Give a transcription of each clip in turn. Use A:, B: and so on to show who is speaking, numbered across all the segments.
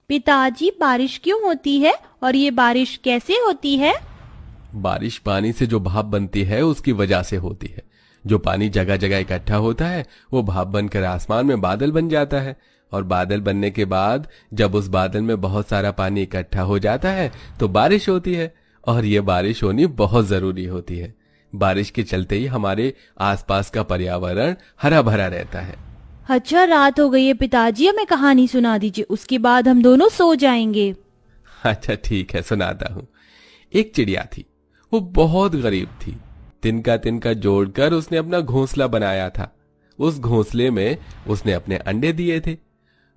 A: पिताजी, बारिश क्यों होती है और ये बारिश कैसे होती है?
B: बारिश पानी से जो भाप बनती है उसकी वजह से होती है। जो पानी जगह जगह इकट्ठा होता है वो भाप बनकर आसमान में बादल बन जाता है, और बादल बनने के बाद जब उस बादल में बहुत सारा पानी इकट्ठा हो जाता है तो बारिश होती है, और ये बारिश होनी बहुत जरूरी होती है। बारिश के चलते ही हमारे आसपास का पर्यावरण हरा भरा रहता है।
A: अच्छा, रात हो गई है पिताजी, हमें कहानी सुना दीजिए, उसके बाद हम दोनों सो जाएंगे।
B: अच्छा ठीक है, सुनाता हूँ। एक चिड़िया थी, वो बहुत गरीब थी। तिनका तिनका जोड़कर उसने अपना घोंसला बनाया था। उस घोंसले में उसने अपने अंडे दिए थे।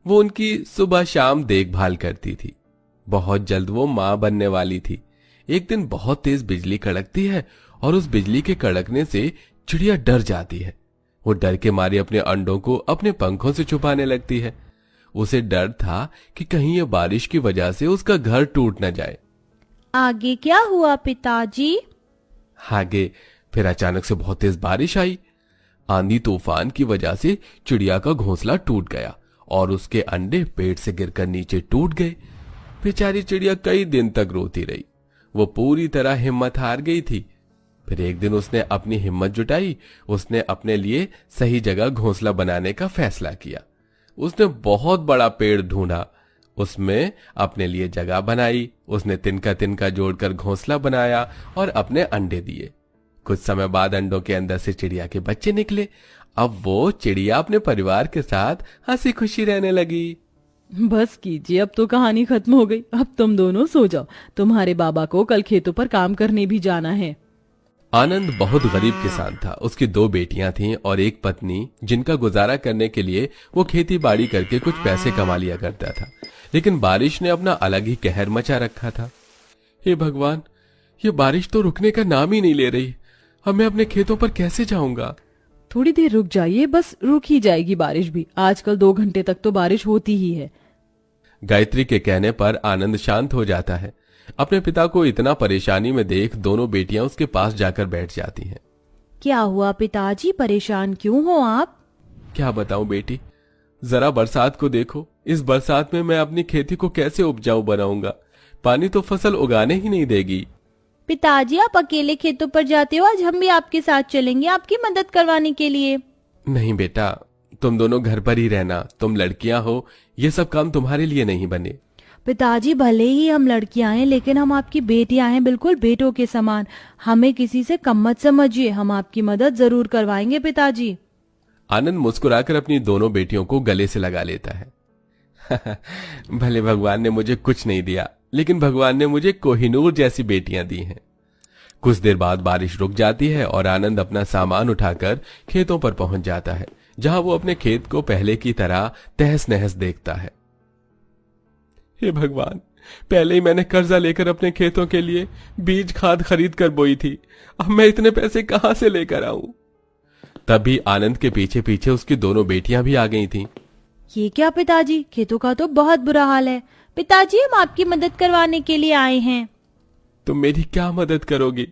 B: वो उनकी सुबह शाम देखभाल करती थी। बहुत जल्द वो मां बनने वाली थी। एक दिन बहुत तेज बिजली कड़कती है, और उस बिजली के कड़कने से चिड़िया डर जाती है। वो डर के मारे अपने अंडों को अपने पंखों से छुपाने लगती है। उसे डर था कि कहीं ये बारिश की वजह से उसका घर टूट न जाए।
A: आगे क्या हुआ पिताजी?
B: आगे फिर अचानक से बहुत तेज बारिश आई। आंधी तूफान की वजह से चिड़िया का घोंसला टूट गया, और उसके अंडे पेड़ से गिरकर नीचे टूट गए। बेचारी चिड़िया कई दिन तक रोती रही। वो पूरी तरह हिम्मत हार गई थी। फिर एक दिन उसने अपनी हिम्मत जुटाई। उसने अपने लिए सही जगह घोंसला बनाने का फैसला किया। उसने बहुत बड़ा पेड़ ढूंढा, उसमें अपने लिए जगह बनाई। उसने तिनका तिनका जोड़कर घोंसला बनाया और अपने अंडे दिए। कुछ समय बाद अंडों के अंदर से चिड़िया के बच्चे निकले। अब वो चिड़िया अपने परिवार के साथ हंसी खुशी रहने लगी।
C: बस कीजिए, अब तो कहानी खत्म हो गई। अब तुम दोनों सो जाओ, तुम्हारे बाबा को कल खेतों पर काम करने भी जाना है।
B: आनंद बहुत गरीब किसान था। उसकी 2 बेटियां थीं और एक पत्नी, जिनका गुजारा करने के लिए वो खेती बाड़ी करके कुछ पैसे कमा लिया करता था। लेकिन बारिश ने अपना अलग ही कहर मचा रखा था। हे भगवान, ये बारिश तो रुकने का नाम ही नहीं ले रही। अब मैं अपने खेतों पर कैसे जाऊंगा?
C: थोड़ी देर रुक जाइए, बस रुक ही जाएगी बारिश भी। आजकल 2 घंटे तक तो बारिश होती ही है।
B: गायत्री के कहने पर आनंद शांत हो जाता है। अपने पिता को इतना परेशानी में देख दोनों बेटियां उसके पास जाकर बैठ जाती हैं।
A: क्या हुआ पिताजी, परेशान क्यों हो आप?
B: क्या बताऊं बेटी, जरा बरसात को देखो। इस बरसात में मैं अपनी खेती को कैसे उपजाऊ बनाऊंगा? पानी तो फसल उगाने ही नहीं देगी।
A: पिताजी, आप अकेले खेतों पर जाते हो, आज हम भी आपके साथ चलेंगे आपकी मदद करवाने के लिए।
B: नहीं बेटा, तुम दोनों घर पर ही रहना। तुम लड़कियां हो, ये सब काम तुम्हारे लिए नहीं बने।
A: पिताजी, भले ही हम लड़कियां हैं, लेकिन हम आपकी बेटियां हैं, बिल्कुल बेटों के समान। हमें किसी से कम मत समझिए, हम आपकी मदद जरूर करवाएंगे पिताजी।
B: आनंद मुस्कुराकर अपनी दोनों बेटियों को गले से लगा लेता है। भले भगवान ने मुझे कुछ नहीं दिया, लेकिन भगवान ने मुझे कोहिनूर जैसी बेटियां दी हैं। कुछ देर बाद बारिश रुक जाती है और आनंद अपना सामान उठाकर खेतों पर पहुंच जाता है, जहां वो अपने खेत को पहले की तरह तहस नहस देखता है। हे भगवान, पहले ही मैंने कर्जा लेकर अपने खेतों के लिए बीज खाद खरीद कर बोई थी। अब मैं इतने पैसे कहां से लेकर आऊं? तभी आनंद के पीछे पीछे उसकी दोनों बेटियां भी आ गई थीं।
A: ये क्या पिताजी, खेतों का तो बहुत बुरा हाल है। पिताजी, हम आपकी मदद करवाने के लिए आए हैं।
B: तुम मेरी क्या मदद करोगी?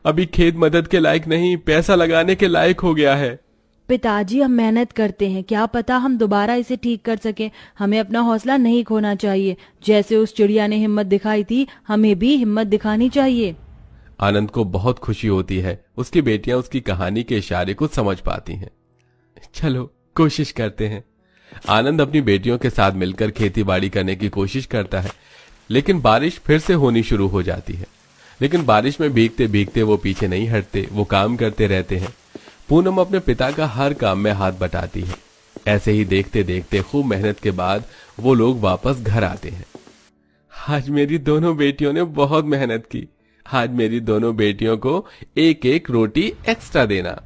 B: अभी खेत मदद के लायक नहीं, पैसा लगाने के लायक हो गया है।
A: पिताजी, हम मेहनत करते हैं, क्या पता हम दोबारा इसे ठीक कर सकें। हमें अपना हौसला नहीं खोना चाहिए। जैसे उस चिड़िया ने हिम्मत दिखाई थी, हमें भी हिम्मत दिखानी चाहिए।
B: आनंद को बहुत खुशी होती है। उसकी बेटियां उसकी कहानी के इशारे को समझ पाती हैं। चलो कोशिश करते हैं। आनंद अपनी बेटियों के साथ मिलकर खेती बाड़ी करने की कोशिश करता है, लेकिन बारिश फिर से होनी शुरू हो जाती है। लेकिन बारिश में भीगते भीगते वो पीछे नहीं हटते, वो काम करते रहते हैं। पूनम अपने पिता का हर काम में हाथ बटाती है। ऐसे ही देखते देखते खूब मेहनत के बाद वो लोग वापस घर आते हैं। आज मेरी दोनों बेटियों ने बहुत मेहनत की। आज मेरी दोनों बेटियों को एक एक रोटी एक्स्ट्रा देना।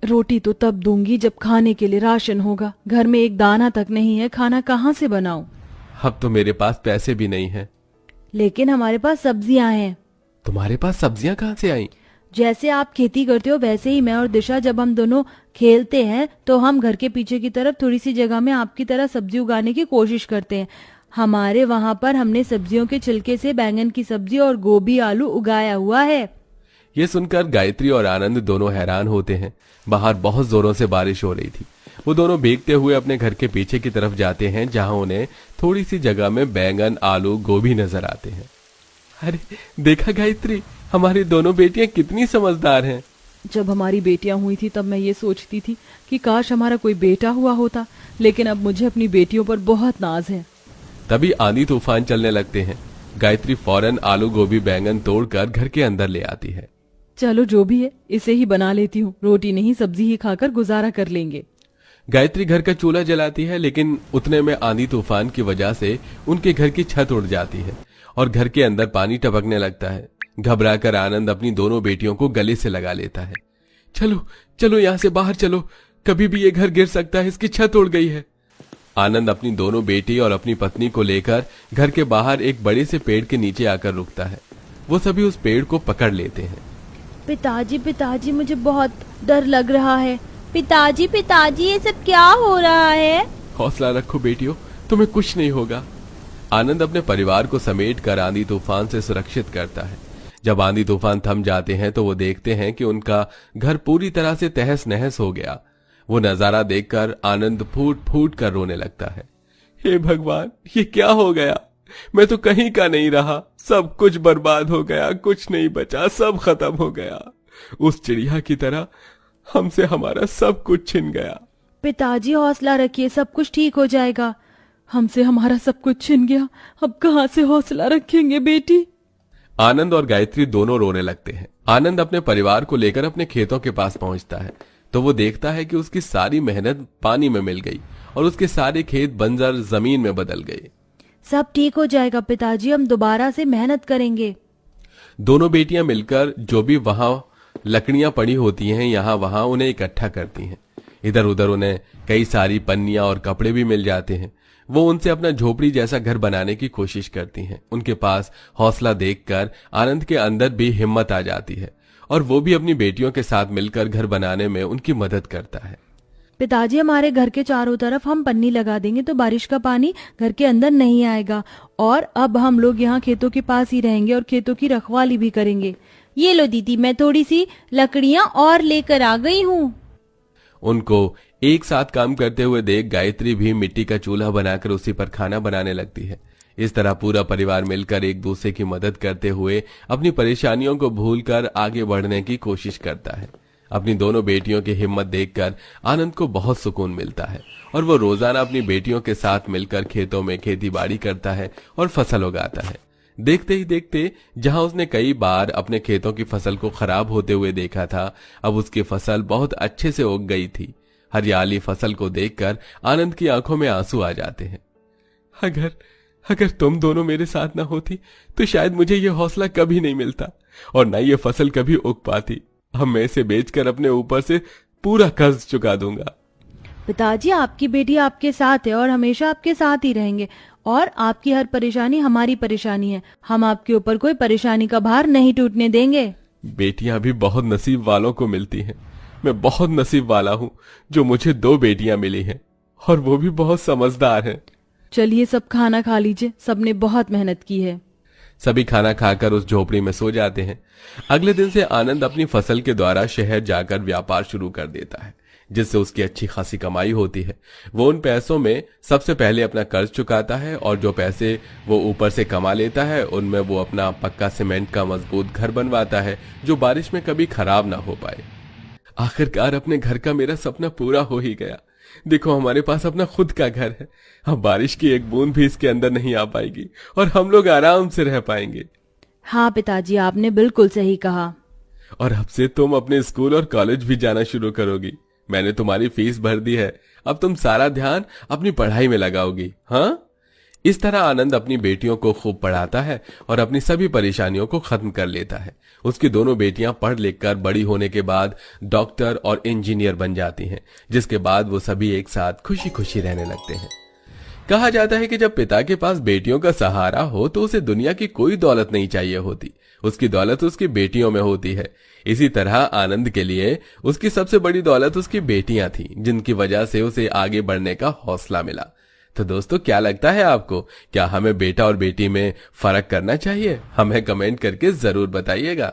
C: रोटी तो तब दूंगी जब खाने के लिए राशन होगा। घर में एक दाना तक नहीं है, खाना कहाँ से बनाऊं?
B: अब तो मेरे पास पैसे भी नहीं हैं।
A: लेकिन हमारे पास सब्जियां हैं।
B: तुम्हारे पास सब्जियां कहाँ से आई?
A: जैसे आप खेती करते हो वैसे ही मैं और दिशा, जब हम दोनों खेलते हैं तो हम घर के पीछे की तरफ थोड़ी सी जगह में आपकी तरह सब्जी उगाने की कोशिश करते हैं। हमारे वहाँ पर हमने सब्जियों के छिलके से बैंगन की सब्जी और गोभी आलू उगाया हुआ है।
B: ये सुनकर गायत्री और आनंद दोनों हैरान होते हैं। बाहर बहुत जोरों से बारिश हो रही थी। वो दोनों भीगते हुए अपने घर के पीछे की तरफ जाते हैं, जहां उन्हें थोड़ी सी जगह में बैंगन, आलू, गोभी नजर आते हैं। अरे देखा गायत्री, हमारी दोनों बेटियां कितनी समझदार हैं।
C: जब हमारी बेटियां हुई थी तब मैं ये सोचती थी कि काश हमारा कोई बेटा हुआ होता, लेकिन अब मुझे अपनी बेटियों पर बहुत नाज है।
B: तभी आंधी तूफान चलने लगते हैं। गायत्री फौरन आलू, गोभी, बैंगन तोड़कर घर के अंदर ले आती है।
C: चलो जो भी है इसे ही बना लेती हूँ, रोटी नहीं सब्जी ही खाकर गुजारा कर लेंगे।
B: गायत्री घर का चूल्हा जलाती है, लेकिन उतने में आंधी तूफान की वजह से उनके घर की छत उड़ जाती है और घर के अंदर पानी टपकने लगता है। घबराकर आनंद अपनी दोनों बेटियों को गले से लगा लेता है। चलो चलो, यहाँ से बाहर चलो, कभी भी ये घर गिर सकता है, इसकी छत उड़ गई है। आनंद अपनी दोनों बेटी और अपनी पत्नी को लेकर घर के बाहर एक बड़े से पेड़ के नीचे आकर रुकता है। वो सभी उस पेड़ को पकड़ लेते हैं।
A: पिताजी पिताजी, मुझे बहुत डर लग रहा है। पिताजी पिताजी, ये सब क्या हो रहा है?
B: हौसला रखो बेटियों, तुम्हें कुछ नहीं होगा। आनंद अपने परिवार को समेट कर आंधी तूफान से सुरक्षित करता है। जब आंधी तूफान थम जाते हैं तो वो देखते हैं कि उनका घर पूरी तरह से तहस नहस हो गया। वो नजारा देखकर आनंद फूट फूट कर रोने लगता है। हे भगवान, ये क्या हो गया? मैं तो कहीं का नहीं रहा, सब कुछ बर्बाद हो गया, कुछ नहीं बचा, सब खत्म हो गया। उस चिड़िया की तरह हमसे हमारा सब कुछ छिन गया।
A: पिताजी हौसला रखिए, सब कुछ ठीक हो जाएगा।
C: हमसे हमारा सब कुछ छिन गया, अब कहाँ से हौसला रखेंगे बेटी?
B: आनंद और गायत्री दोनों रोने लगते हैं। आनंद अपने परिवार को लेकर अपने खेतों के पास पहुंचता है तो वो देखता है कि उसकी सारी मेहनत पानी में मिल गई और उसके सारे खेत बंजर जमीन में बदल गए।
A: सब ठीक हो जाएगा पिताजी, हम दोबारा से मेहनत करेंगे।
B: दोनों बेटियां मिलकर जो भी वहां लकड़ियां पड़ी होती हैं यहाँ वहां उन्हें इकट्ठा करती हैं। इधर उधर उन्हें कई सारी पन्नियां और कपड़े भी मिल जाते हैं। वो उनसे अपना झोपड़ी जैसा घर बनाने की कोशिश करती हैं। उनके पास हौसला देखकर आनंद के अंदर भी हिम्मत आ जाती है और वो भी अपनी बेटियों के साथ मिलकर घर बनाने में उनकी मदद करता है।
A: पिताजी, हमारे घर के चारों तरफ हम पन्नी लगा देंगे तो बारिश का पानी घर के अंदर नहीं आएगा, और अब हम लोग यहाँ खेतों के पास ही रहेंगे और खेतों की रखवाली भी करेंगे। ये लो दीदी, मैं थोड़ी सी लकड़ियां और लेकर आ गई हूँ।
B: उनको एक साथ काम करते हुए देख गायत्री भी मिट्टी का चूल्हा बनाकर उसी पर खाना बनाने लगती है। इस तरह पूरा परिवार मिलकर एक दूसरे की मदद करते हुए अपनी परेशानियों को भूलकर आगे बढ़ने की कोशिश करता है। अपनी दोनों बेटियों की हिम्मत देखकर आनंद को बहुत सुकून मिलता है और वो रोजाना अपनी बेटियों के साथ मिलकर खेतों में खेती बाड़ी करता है और फसल उगाता है। देखते ही देखते जहां उसने कई बार अपने खेतों की फसल को खराब होते हुए देखा था, अब उसकी फसल बहुत अच्छे से उग गई थी। हरियाली फसल को देखकर आनंद की आंखों में आंसू आ जाते हैं। अगर तुम दोनों मेरे साथ ना होती तो शायद मुझे ये हौसला कभी नहीं मिलता और न ये फसल कभी उग पाती। अब मैं इसे बेचकर अपने ऊपर से पूरा कर्ज चुका दूंगा।
A: पिताजी, आपकी बेटी आपके साथ है और हमेशा आपके साथ ही रहेंगे, और आपकी हर परेशानी हमारी परेशानी है। हम आपके ऊपर कोई परेशानी का भार नहीं टूटने देंगे।
B: बेटियां भी बहुत नसीब वालों को मिलती हैं। मैं बहुत नसीब वाला हूँ जो मुझे 2 बेटियां मिली हैं और वो भी बहुत समझदार हैं।
C: चलिए सब खाना खा लीजिए, सबने बहुत मेहनत की है।
B: सभी खाना खाकर उस झोपड़ी में सो जाते हैं। अगले दिन से आनंद अपनी फसल के द्वारा शहर जाकर व्यापार शुरू कर देता है, जिससे उसकी अच्छी खासी कमाई होती है। वो उन पैसों में सबसे पहले अपना कर्ज चुकाता है और जो पैसे वो ऊपर से कमा लेता है उनमें वो अपना पक्का सीमेंट का मजबूत घर बनवाता है जो बारिश में कभी खराब ना हो पाए। आखिरकार अपने घर का मेरा सपना पूरा हो ही गया। देखो, हमारे पास अपना खुद का घर है। अब बारिश की एक बूंद भी इसके अंदर नहीं आ पाएगी और हम लोग आराम से रह पाएंगे।
A: हाँ पिताजी, आपने बिल्कुल सही कहा।
B: और अब से तुम अपने स्कूल और कॉलेज भी जाना शुरू करोगी। मैंने तुम्हारी फीस भर दी है, अब तुम सारा ध्यान अपनी पढ़ाई में लगाओगी। हाँ, इस तरह आनंद अपनी बेटियों को खूब पढ़ाता है और अपनी सभी परेशानियों को खत्म कर लेता है। उसकी दोनों बेटियां पढ़ लिखकर बड़ी होने के बाद डॉक्टर और इंजीनियर बन जाती हैं, जिसके बाद वो सभी एक साथ खुशी खुशी रहने लगते हैं। कहा जाता है कि जब पिता के पास बेटियों का सहारा हो तो उसे दुनिया की कोई दौलत नहीं चाहिए होती, उसकी दौलत उसकी बेटियों में होती है। इसी तरह आनंद के लिए उसकी सबसे बड़ी दौलत उसकी बेटियां थीं, जिनकी वजह से उसे आगे बढ़ने का हौसला मिला। तो दोस्तों, क्या लगता है आपको, क्या हमें बेटा और बेटी में फर्क करना चाहिए? हमें कमेंट करके जरूर बताइएगा।